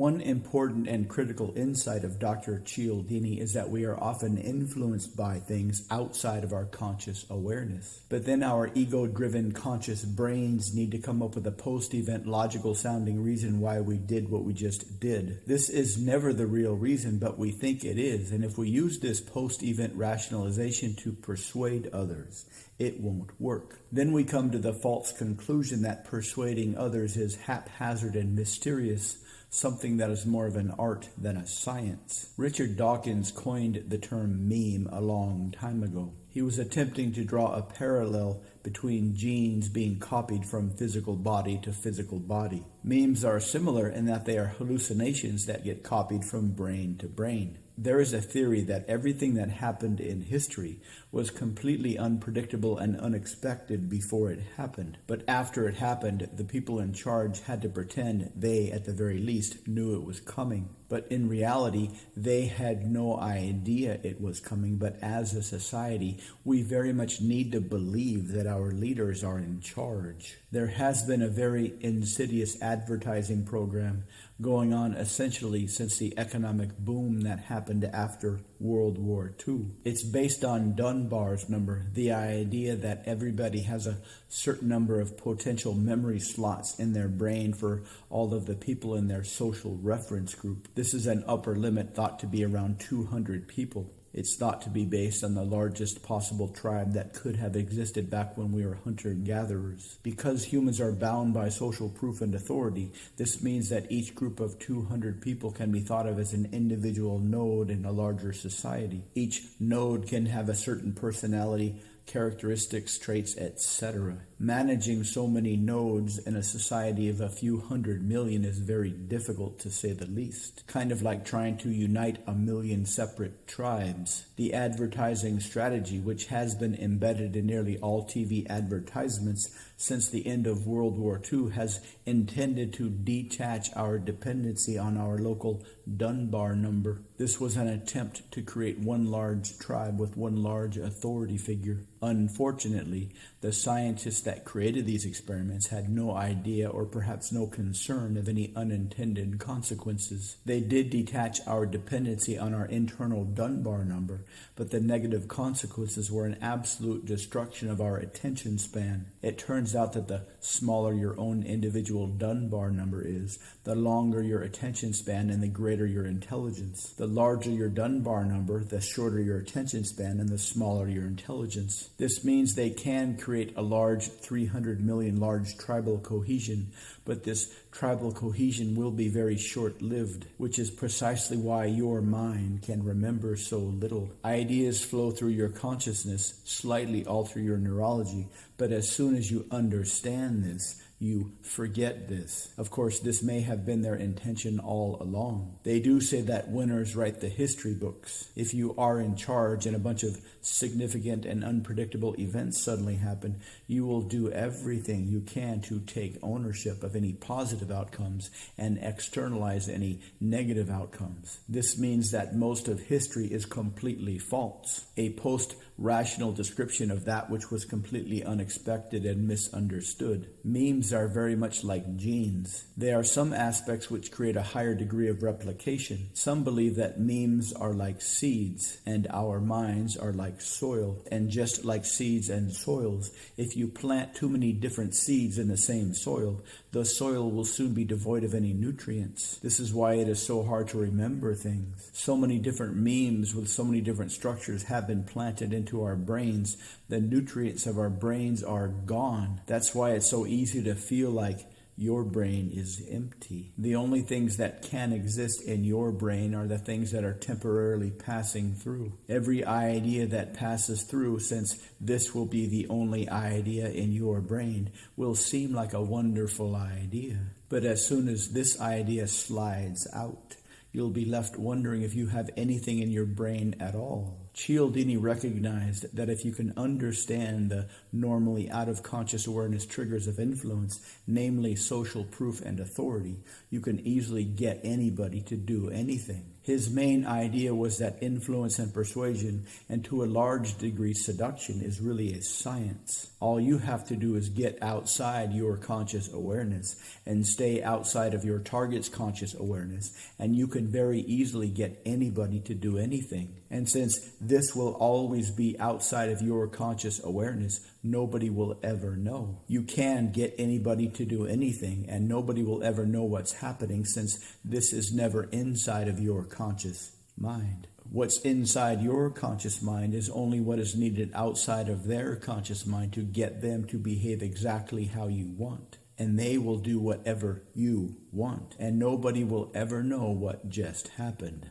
One important and critical insight of Dr. Cialdini is that we are often influenced by things outside of our conscious awareness. But then our ego-driven conscious brains need to come up with a post-event logical sounding reason why we did what we just did. This is never the real reason, but we think it is. And if we use this post-event rationalization to persuade others, it won't work. Then we come to the false conclusion that persuading others is haphazard and mysterious, something that is more of an art than a science. Richard Dawkins coined the term meme a long time ago. He was attempting to draw a parallel between genes being copied from physical body to physical body. Memes are similar in that they are hallucinations that get copied from brain to brain. There is a theory that everything that happened in history was completely unpredictable and unexpected before it happened. But after it happened, the people in charge had to pretend they, at the very least, knew it was coming. But in reality, they had no idea it was coming. But as a society, we very much need to believe that our leaders are in charge. There has been a very insidious advertising program going on essentially since the economic boom that happened after World War II. It's based on Dunbar's number, the idea that everybody has a certain number of potential memory slots in their brain for all of the people in their social reference group. This is an upper limit thought to be around 200 people. It's thought to be based on the largest possible tribe that could have existed back when we were hunter-gatherers. Because humans are bound by social proof and authority, this means that each group of 200 people can be thought of as an individual node in a larger society. Each node can have a certain personality, characteristics, traits, etc. Managing so many nodes in a society of a few 100 million is very difficult, to say the least. Kind of like trying to unite a million separate tribes. The advertising strategy, which has been embedded in nearly all TV advertisements since the end of World War II, has intended to detach our dependency on our local Dunbar number. This was an attempt to create one large tribe with one large authority figure. Unfortunately, the scientists that created these experiments had no idea or perhaps no concern of any unintended consequences. They did detach our dependency on our internal Dunbar number, but the negative consequences were an absolute destruction of our attention span. It turns out that the smaller your own individual Dunbar number is, the longer your attention span and the greater your intelligence. The larger your Dunbar number, the shorter your attention span and the smaller your intelligence. This means they can create a large 300 million large tribal cohesion, but this tribal cohesion will be very short-lived, which is precisely why your mind can remember so little. Ideas flow through your consciousness, slightly alter your neurology, but as soon as you understand this, you forget this. Of course, this may have been their intention all along. They do say that winners write the history books. If you are in charge and a bunch of significant and unpredictable events suddenly happen, you will do everything you can to take ownership of any positive outcomes and externalize any negative outcomes. This means that most of history is completely false, a post-rational description of that which was completely unexpected and misunderstood. Memes are very much like genes. There are some aspects which create a higher degree of replication. Some believe that memes are like seeds and our minds are like soil. And just like seeds and soils, if you plant too many different seeds in the same soil, the soil will soon be devoid of any nutrients. This is why it is so hard to remember things. So many different memes with so many different structures have been planted into our brains. The nutrients of our brains are gone. That's why it's so easy to feel like your brain is empty. The only things that can exist in your brain are the things that are temporarily passing through. Every idea that passes through, since this will be the only idea in your brain, will seem like a wonderful idea. But as soon as this idea slides out, you'll be left wondering if you have anything in your brain at all. Cialdini recognized that if you can understand the normally out-of-conscious awareness triggers of influence, namely social proof and authority, you can easily get anybody to do anything. His main idea was that influence and persuasion, and to a large degree seduction, is really a science. All you have to do is get outside your conscious awareness and stay outside of your target's conscious awareness, and you can very easily get anybody to do anything. And since this will always be outside of your conscious awareness, nobody will ever know. You can get anybody to do anything, and nobody will ever know what's happening, since this is never inside of your conscious mind. What's inside your conscious mind is only what is needed outside of their conscious mind to get them to behave exactly how you want. And they will do whatever you want, and nobody will ever know what just happened.